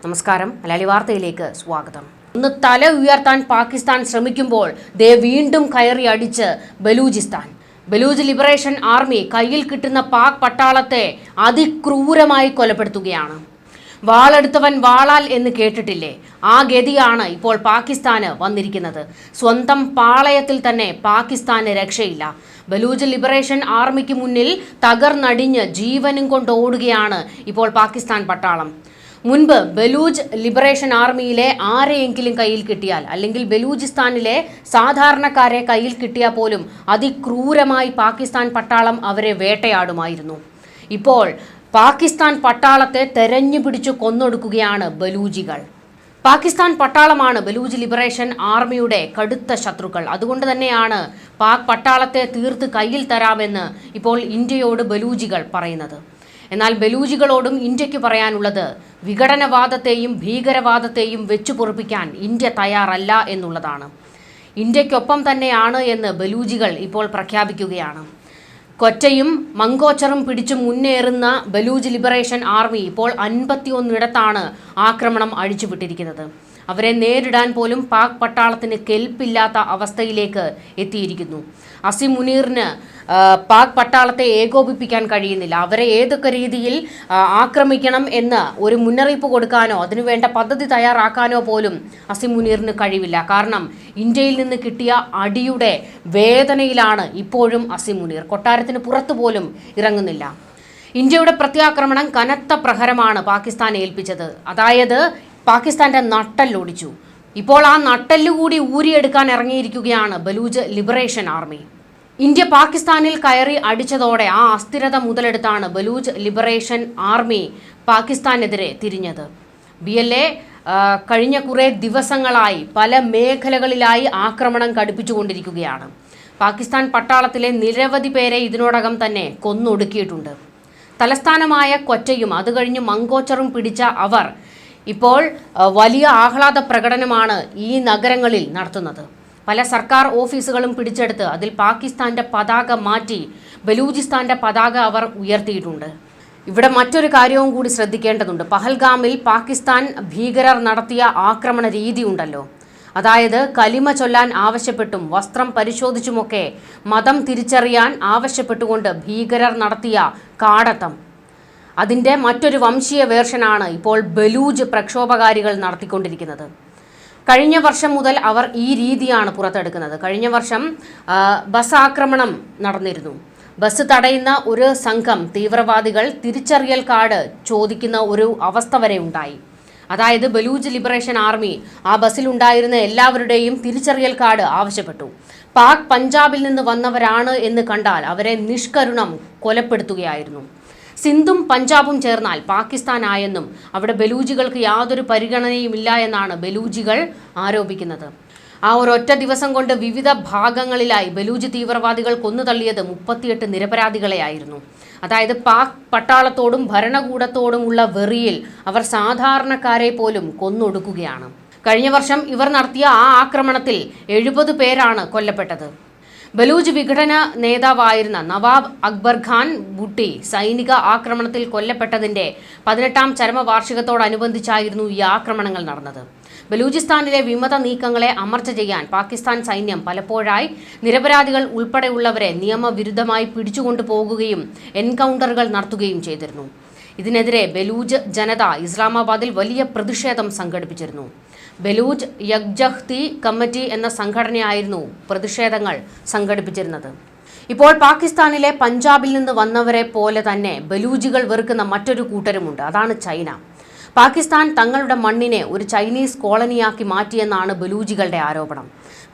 നമസ്കാരം. മലയാളി വാർത്തയിലേക്ക് സ്വാഗതം. ഒന്ന് തല ഉയർത്താൻ പാകിസ്ഥാൻ ശ്രമിക്കുമ്പോൾ വീണ്ടും കയറി അടിച്ച് ബലൂചിസ്ഥാൻ. ബലൂജ് ലിബറേഷൻ ആർമി കയ്യിൽ കിട്ടുന്ന പാക് പട്ടാളത്തെ അതിക്രൂരമായി കൊലപ്പെടുത്തുകയാണ്. വാളെടുത്തവൻ വാളാൽ എന്ന് കേട്ടിട്ടില്ലേ? ആ ഗതിയാണ് ഇപ്പോൾ പാകിസ്ഥാന് വന്നിരിക്കുന്നത്. സ്വന്തം പാളയത്തിൽ തന്നെ പാകിസ്ഥാന് രക്ഷയില്ല. ബലൂജ് ലിബറേഷൻ ആർമിക്ക് മുന്നിൽ തകർന്നടിഞ്ഞ് ജീവനും കൊണ്ട് ഓടുകയാണ് ഇപ്പോൾ പാകിസ്ഥാൻ പട്ടാളം. മുൻപ് ബലൂജ് ലിബറേഷൻ ആർമിയിലെ ആരെയെങ്കിലും കയ്യിൽ കിട്ടിയാൽ, അല്ലെങ്കിൽ ബലൂചിസ്ഥാനിലെ സാധാരണക്കാരെ കയ്യിൽ കിട്ടിയാൽ പോലും അതിക്രൂരമായി പാകിസ്ഥാൻ പട്ടാളം അവരെ വേട്ടയാടുമായിരുന്നു. ഇപ്പോൾ പാകിസ്ഥാൻ പട്ടാളത്തെ തെരഞ്ഞു പിടിച്ചു കൊന്നൊടുക്കുകയാണ് ബലൂജികൾ. പാകിസ്ഥാൻ പട്ടാളമാണ് ബലൂജ് ലിബറേഷൻ ആർമിയുടെ കടുത്ത ശത്രുക്കൾ. അതുകൊണ്ട് തന്നെയാണ് പാക് പട്ടാളത്തെ തീർത്ത് കയ്യിൽ തരാമെന്ന് ഇപ്പോൾ ഇന്ത്യയോട് ബലൂജികൾ പറയുന്നത്. എന്നാൽ ബലൂജികളോടും ഇന്ത്യക്ക് പറയാനുള്ളത് വിഘടനവാദത്തെയും ഭീകരവാദത്തെയും വെച്ചു പൊറുപ്പിക്കാൻ ഇന്ത്യ തയ്യാറല്ല എന്നുള്ളതാണ്. ഇന്ത്യക്കൊപ്പം തന്നെയാണ് എന്ന് ബലൂജികൾ ഇപ്പോൾ പ്രഖ്യാപിക്കുകയാണ്. കൊറ്റയും മങ്കോച്ചറും പിടിച്ചു മുന്നേറുന്ന ബലൂജ് ലിബറേഷൻ ആർമി ഇപ്പോൾ 51 ആക്രമണം അഴിച്ചുവിട്ടിരിക്കുന്നത്. അവരെ നേരിടാൻ പോലും പാക് പട്ടാളത്തിന് കെൽപ്പില്ലാത്ത അവസ്ഥയിലേക്ക് എത്തിയിരിക്കുന്നു. അസിം മുനീറിന് പാക് പട്ടാളത്തെ ഏകോപിപ്പിക്കാൻ കഴിയുന്നില്ല. അവരെ ഏതൊക്കെ രീതിയിൽ ആക്രമിക്കണം എന്ന് ഒരു മുന്നറിയിപ്പ് കൊടുക്കാനോ അതിനുവേണ്ട പദ്ധതി തയ്യാറാക്കാനോ പോലും അസിം മുനീറിന് കഴിവില്ല. കാരണം ഇന്ത്യയിൽ നിന്ന് കിട്ടിയ അടിയുടെ വേദനയിലാണ് ഇപ്പോഴും അസിം മുനീർ. കൊട്ടാരത്തിന് പുറത്തു പോലും ഇറങ്ങുന്നില്ല. ഇന്ത്യയുടെ പ്രത്യാക്രമണം കനത്ത പ്രഹരമാണ് പാകിസ്ഥാൻ ഏൽപ്പിച്ചത്. അതായത് പാകിസ്ഥാന്റെ നട്ടെല്ലൊടിച്ചു. ഇപ്പോൾ ആ നട്ടെല്ലുകൂടി ഊരിയെടുക്കാൻ ഇറങ്ങിയിരിക്കുകയാണ് ബലൂജ് ലിബറേഷൻ ആർമി. ഇന്ത്യ പാകിസ്ഥാനിൽ കയറി അടിച്ചതോടെ ആ അസ്ഥിരത മുതലെടുത്താണ് ബലൂജ് ലിബറേഷൻ ആർമി പാകിസ്ഥാനെതിരെ തിരിഞ്ഞത്. BLA കഴിഞ്ഞ കുറേ ദിവസങ്ങളായി പല മേഖലകളിലായി ആക്രമണം കടുപ്പിച്ചുകൊണ്ടിരിക്കുകയാണ്. പാകിസ്ഥാൻ പട്ടാളത്തിലെ നിരവധി പേരെ ഇതിനോടകം തന്നെ കൊന്നൊടുക്കിയിട്ടുണ്ട്. തലസ്ഥാനമായ കൊറ്റയും അത് കഴിഞ്ഞ് മങ്കോച്ചറും പിടിച്ച അവർ ഇപ്പോൾ വലിയ ആഹ്ലാദ പ്രകടനമാണ് ഈ നഗരങ്ങളിൽ നടത്തുന്നത്. പല സർക്കാർ ഓഫീസുകളും പിടിച്ചെടുത്ത് അതിൽ പാകിസ്ഥാന്റെ പതാക മാറ്റി ബലൂചിസ്ഥാന്റെ പതാക അവർ ഉയർത്തിയിട്ടുണ്ട്. ഇവിടെ മറ്റൊരു കാര്യവും കൂടി ശ്രദ്ധിക്കേണ്ടതുണ്ട്. പഹൽഗാമിൽ പാകിസ്ഥാൻ ഭീകരർ നടത്തിയ ആക്രമണ രീതി ഉണ്ടല്ലോ. അതായത് കലിമ ചൊല്ലാൻ ആവശ്യപ്പെട്ടും വസ്ത്രം പരിശോധിച്ചുമൊക്കെ മതം തിരിച്ചറിയാൻ ആവശ്യപ്പെട്ടുകൊണ്ട് ഭീകരർ നടത്തിയ കാടത്തം, അതിൻ്റെ മറ്റൊരു വംശീയ വേർഷനാണ് ഇപ്പോൾ ബലൂജ് പ്രക്ഷോഭകാരികൾ നടത്തിക്കൊണ്ടിരിക്കുന്നത്. കഴിഞ്ഞ വർഷം മുതൽ അവർ ഈ രീതിയാണ് പുറത്തെടുക്കുന്നത്. കഴിഞ്ഞ വർഷം ബസ് ആക്രമണം നടന്നിരുന്നു. ബസ് തടയുന്ന ഒരു സംഘം തീവ്രവാദികൾ തിരിച്ചറിയൽ കാർഡ് ചോദിക്കുന്ന ഒരു അവസ്ഥ വരെ ഉണ്ടായി. അതായത് ബലൂജ് ലിബറേഷൻ ആർമി ആ ബസ്സിലുണ്ടായിരുന്ന എല്ലാവരുടെയും തിരിച്ചറിയൽ കാർഡ് ആവശ്യപ്പെട്ടു. പാക് പഞ്ചാബിൽ നിന്ന് വന്നവരാണ് എന്ന് കണ്ടാൽ അവരെ നിഷ്കരുണം കൊലപ്പെടുത്തുകയായിരുന്നു. സിന്ധും പഞ്ചാബും ചേർന്നാൽ പാകിസ്ഥാനായെന്നും അവിടെ ബലൂജികൾക്ക് യാതൊരു പരിഗണനയുമില്ല എന്നാണ് ബലൂജികൾ ആരോപിക്കുന്നത്. ആ ഒരൊറ്റ ദിവസം കൊണ്ട് വിവിധ ഭാഗങ്ങളിലായി ബലൂജ് തീവ്രവാദികൾ കൊന്നുതള്ളിയത് 38 നിരപരാധികളെയായിരുന്നു. അതായത് പാക് പട്ടാളത്തോടും ഭരണകൂടത്തോടുമുള്ള വെറിയിൽ അവർ സാധാരണക്കാരെ പോലും കൊന്നൊടുക്കുകയാണ്. കഴിഞ്ഞ വർഷം ഇവർ നടത്തിയ ആ ആക്രമണത്തിൽ 70 പേരാണ് കൊല്ലപ്പെട്ടത്. ബലൂജ് വിഘടന നേതാവായിരുന്ന നവാബ് അക്ബർ ഖാൻ ഭുട്ടി സൈനിക ആക്രമണത്തിൽ കൊല്ലപ്പെട്ടതിൻ്റെ 18ാം ചരമവാർഷികത്തോടനുബന്ധിച്ചായിരുന്നു ഈ ആക്രമണങ്ങൾ നടന്നത്. ബലൂചിസ്ഥാനിലെ വിമത നീക്കങ്ങളെ അമർച്ച ചെയ്യാൻ പാകിസ്ഥാൻ സൈന്യം പലപ്പോഴായി നിരപരാധികൾ ഉൾപ്പെടെയുള്ളവരെ നിയമവിരുദ്ധമായി പിടിച്ചുകൊണ്ടു പോകുകയും എൻകൗണ്ടറുകൾ നടത്തുകയും ചെയ്തിരുന്നു. ഇതിനെതിരെ ബലൂജ് ജനത ഇസ്ലാമാബാദിൽ വലിയ പ്രതിഷേധം സംഘടിപ്പിച്ചിരുന്നു. ബലൂജ് യക്ജഹ്തി കമ്മിറ്റി എന്ന സംഘടനയായിരുന്നു പ്രതിഷേധങ്ങൾ സംഘടിപ്പിച്ചിരുന്നത്. ഇപ്പോൾ പാകിസ്ഥാനിലെ പഞ്ചാബിൽ നിന്ന് വന്നവരെ പോലെ തന്നെ ബലൂജികൾ വെറുക്കുന്ന മറ്റൊരു കൂട്ടരുമുണ്ട്. അതാണ് ചൈന. പാകിസ്ഥാൻ തങ്ങളുടെ മണ്ണിനെ ഒരു ചൈനീസ് കോളനിയാക്കി മാറ്റിയെന്നാണ് ബലൂജികളുടെ ആരോപണം.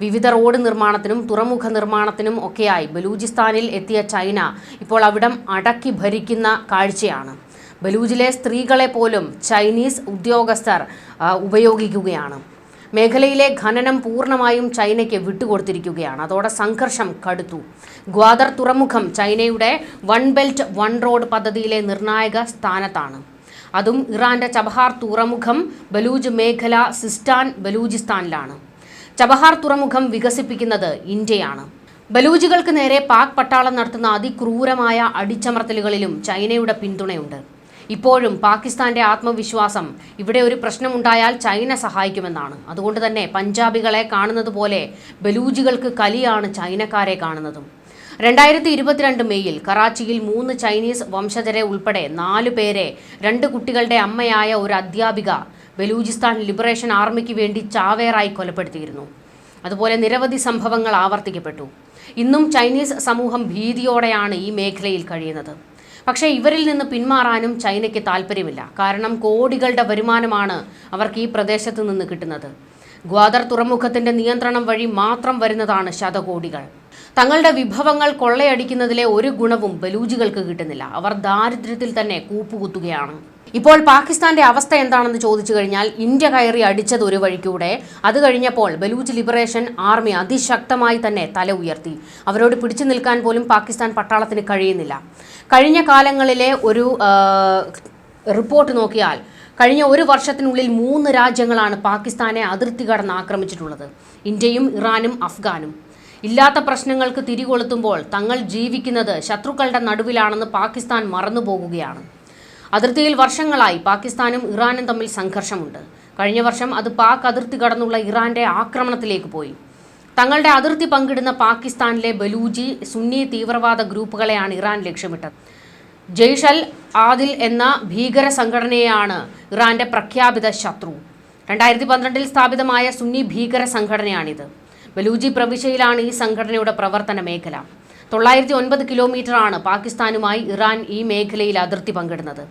വിവിധ റോഡ് നിർമ്മാണത്തിനും തുറമുഖ നിർമ്മാണത്തിനും ഒക്കെയായി ബലൂചിസ്ഥാനിൽ എത്തിയ ചൈന ഇപ്പോൾ അവിടം അടക്കി ഭരിക്കുന്ന കാഴ്ചയാണ്. ബലൂജിലെ സ്ത്രീകളെ പോലും ചൈനീസ് ഉദ്യോഗസ്ഥർ ഉപയോഗിക്കുകയാണ്. മേഖലയിലെ ഖനനം പൂർണ്ണമായും ചൈനയ്ക്ക് വിട്ടുകൊടുത്തിരിക്കുകയാണ്. അതോടെ സംഘർഷം കടുത്തു. ഗ്വാദർ തുറമുഖം ചൈനയുടെ 1 ബെൽറ്റ് 1 റോഡ് പദ്ധതിയിലെ നിർണായക സ്ഥാനത്താണ്. അതും ഇറാന്റെ ചബഹാർ തുറമുഖം ബലൂജ് മേഖല സിസ്റ്റാൻ ബലൂചിസ്ഥാനിലാണ്. ചബഹാർ തുറമുഖം വികസിപ്പിക്കുന്നത് ഇന്ത്യയാണ്. ബലൂജികൾക്ക് നേരെ പാക് പട്ടാളം നടത്തുന്ന അതിക്രൂരമായ അടിച്ചമർത്തലുകളിലും ചൈനയുടെ പിന്തുണയുണ്ട്. ഇപ്പോഴും പാകിസ്ഥാന്റെ ആത്മവിശ്വാസം ഇവിടെ ഒരു പ്രശ്നമുണ്ടായാൽ ചൈന സഹായിക്കുമെന്നാണ്. അതുകൊണ്ട് തന്നെ പഞ്ചാബികളെ കാണുന്നത് പോലെ ബലൂജികൾക്ക് കലിയാണ് ചൈനക്കാരെ കാണുന്നതും. 2022 മെയ്യിൽ കറാച്ചിയിൽ 3 ചൈനീസ് വംശജരെ ഉൾപ്പെടെ 4 പേരെ 2 കുട്ടികളുടെ അമ്മയായ ഒരു അധ്യാപിക ബലൂചിസ്ഥാൻ ലിബറേഷൻ ആർമിക്ക് വേണ്ടി ചാവേറായി കൊലപ്പെടുത്തിയിരുന്നു. അതുപോലെ നിരവധി സംഭവങ്ങൾ ആവർത്തിക്കപ്പെട്ടു. ഇന്നും ചൈനീസ് സമൂഹം ഭീതിയോടെയാണ് ഈ മേഖലയിൽ കഴിയുന്നത്. പക്ഷേ ഇവരിൽ നിന്ന് പിന്മാറാനും ചൈനയ്ക്ക് താല്പര്യമില്ല. കാരണം കോടികളുടെ വരുമാനമാണ് അവർക്ക് ഈ പ്രദേശത്ത് നിന്ന് കിട്ടുന്നത്. ഗ്വാദർ തുറമുഖത്തിന്റെ നിയന്ത്രണം വഴി മാത്രം വരുന്നതാണ് ശതകോടികൾ. തങ്ങളുടെ വിഭവങ്ങൾ കൊള്ളയടിക്കുന്നതിലെ ഒരു ഗുണവും ബലൂജികൾക്ക് കിട്ടുന്നില്ല. അവർ ദാരിദ്ര്യത്തിൽ തന്നെ കൂപ്പുകുത്തുകയാണ്. ഇപ്പോൾ പാകിസ്ഥാന്റെ അവസ്ഥ എന്താണെന്ന് ചോദിച്ചു കഴിഞ്ഞാൽ, ഇന്ത്യ കയറി അടിച്ചത് ഒരു വഴിക്കൂടെ. അത് കഴിഞ്ഞപ്പോൾ ബലൂച്ച് ലിബറേഷൻ ആർമി അതിശക്തമായി തന്നെ തല ഉയർത്തി. അവരോട് പിടിച്ചു നിൽക്കാൻ പോലും പാകിസ്ഥാൻ പട്ടാളത്തിന് കഴിയുന്നില്ല. കഴിഞ്ഞ കാലങ്ങളിലെ ഒരു റിപ്പോർട്ട് നോക്കിയാൽ കഴിഞ്ഞ ഒരു വർഷത്തിനുള്ളിൽ 3 രാജ്യങ്ങളാണ് പാകിസ്ഥാനെ അതിർത്തി കടന്ന് ആക്രമിച്ചിട്ടുള്ളത്. ഇന്ത്യയും ഇറാനും അഫ്ഗാനും. ഇല്ലാത്ത പ്രശ്നങ്ങൾക്ക് തിരികൊളുത്തുമ്പോൾ തങ്ങൾ ജീവിക്കുന്നത് ശത്രുക്കളുടെ നടുവിലാണെന്ന് പാകിസ്ഥാൻ മറന്നുപോകുകയാണ്. അതിർത്തിയിൽ വർഷങ്ങളായി പാകിസ്ഥാനും ഇറാനും തമ്മിൽ സംഘർഷമുണ്ട്. കഴിഞ്ഞ വർഷം അത് പാക് അതിർത്തി കടന്നുള്ള ഇറാന്റെ ആക്രമണത്തിലേക്ക് പോയി. തങ്ങളുടെ അതിർത്തി പങ്കിടുന്ന പാകിസ്ഥാനിലെ ബലൂജി സുന്നി തീവ്രവാദ ഗ്രൂപ്പുകളെയാണ് ഇറാൻ ലക്ഷ്യമിട്ടത്. ജയ്ഷ് അൽ ആദിൽ എന്ന ഭീകര സംഘടനയാണ് ഇറാന്റെ പ്രഖ്യാപിത ശത്രു. 2012 സ്ഥാപിതമായ സുന്നി ഭീകര സംഘടനയാണിത്. ബലൂജി പ്രവിശ്യയിലാണ് ഈ സംഘടനയുടെ പ്രവർത്തന മേഖല. 909 കിലോമീറ്ററാണ് പാകിസ്ഥാനുമായി ഇറാൻ ഈ മേഖലയിൽ അതിർത്തി പങ്കിടുന്നത്.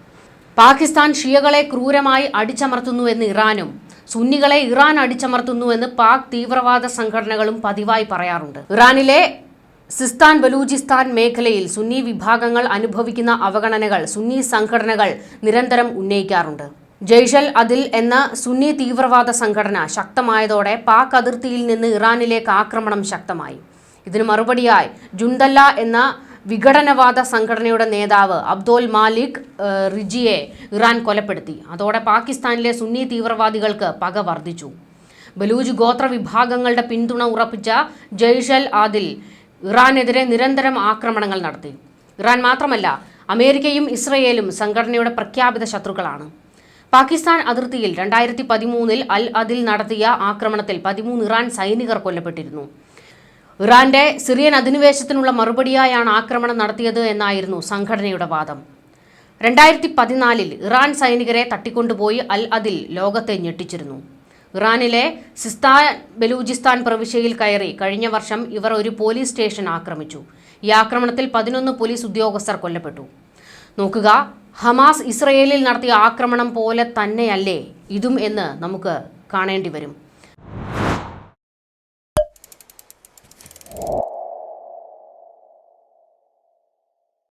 പാകിസ്ഥാൻ ഷിയകളെ ക്രൂരമായി അടിച്ചമർത്തുന്നുവെന്ന് ഇറാനും സുന്നികളെ ഇറാൻ അടിച്ചമർത്തുന്നുവെന്ന് പാക് തീവ്രവാദ സംഘടനകളും പതിവായി പറയാറുണ്ട്. ഇറാനിലെ സിസ്താൻ ബലൂചിസ്ഥാൻ മേഖലയിൽ സുന്നി വിഭാഗങ്ങൾ അനുഭവിക്കുന്ന അവഗണനകൾ സുന്നി സംഘടനകൾ നിരന്തരം ഉന്നയിക്കാറുണ്ട്. ജയ്ഷ് അൽ ആദിൽ എന്ന സുന്നി തീവ്രവാദ സംഘടന ശക്തമായതോടെ പാക് അതിർത്തിയിൽ നിന്ന് ഇറാനിലേക്ക് ആക്രമണം ശക്തമായി. ഇതിന് മറുപടിയായി ജുണ്ടല്ല എന്ന വിഘടനവാദ സംഘടനയുടെ നേതാവ് അബ്ദുൽ മാലിക് റിജിയെ ഇറാൻ കൊലപ്പെടുത്തി. അതോടെ പാകിസ്ഥാനിലെ സുന്നി തീവ്രവാദികൾക്ക് പക വർദ്ധിച്ചു. ബലൂജ് ഗോത്ര വിഭാഗങ്ങളുടെ പിന്തുണ ഉറപ്പിച്ച ജയ്ഷ് അൽ ആദിൽ ഇറാനെതിരെ നിരന്തരം ആക്രമണങ്ങൾ നടത്തി. ഇറാൻ മാത്രമല്ല, അമേരിക്കയും ഇസ്രയേലും സംഘടനയുടെ പ്രഖ്യാപിത ശത്രുക്കളാണ്. പാകിസ്ഥാൻ അതിർത്തിയിൽ 2013 അൽ ആദിൽ നടത്തിയ ആക്രമണത്തിൽ 13 ഇറാൻ സൈനികർ കൊല്ലപ്പെട്ടിരുന്നു. ഇറാന്റെ സിറിയൻ അധിനിവേശത്തിനുള്ള മറുപടിയായാണ് ആക്രമണം നടത്തിയത് എന്നായിരുന്നു സംഘടനയുടെ വാദം. 2014 ഇറാൻ സൈനികരെ തട്ടിക്കൊണ്ടുപോയി അൽ ആദിൽ ലോകത്തെ ഞെട്ടിച്ചിരുന്നു. ഇറാനിലെ സിസ്താൻ ബലൂചിസ്ഥാൻ പ്രവിശ്യയിൽ കയറി കഴിഞ്ഞ വർഷം ഇവർ ഒരു പോലീസ് സ്റ്റേഷൻ ആക്രമിച്ചു. ഈ ആക്രമണത്തിൽ 11 പോലീസ് ഉദ്യോഗസ്ഥർ കൊല്ലപ്പെട്ടു. നോക്കുക, ഹമാസ് ഇസ്രയേലിൽ നടത്തിയ ആക്രമണം പോലെ തന്നെയല്ലേ ഇതും എന്ന് നമുക്ക് കാണേണ്ടി വരും.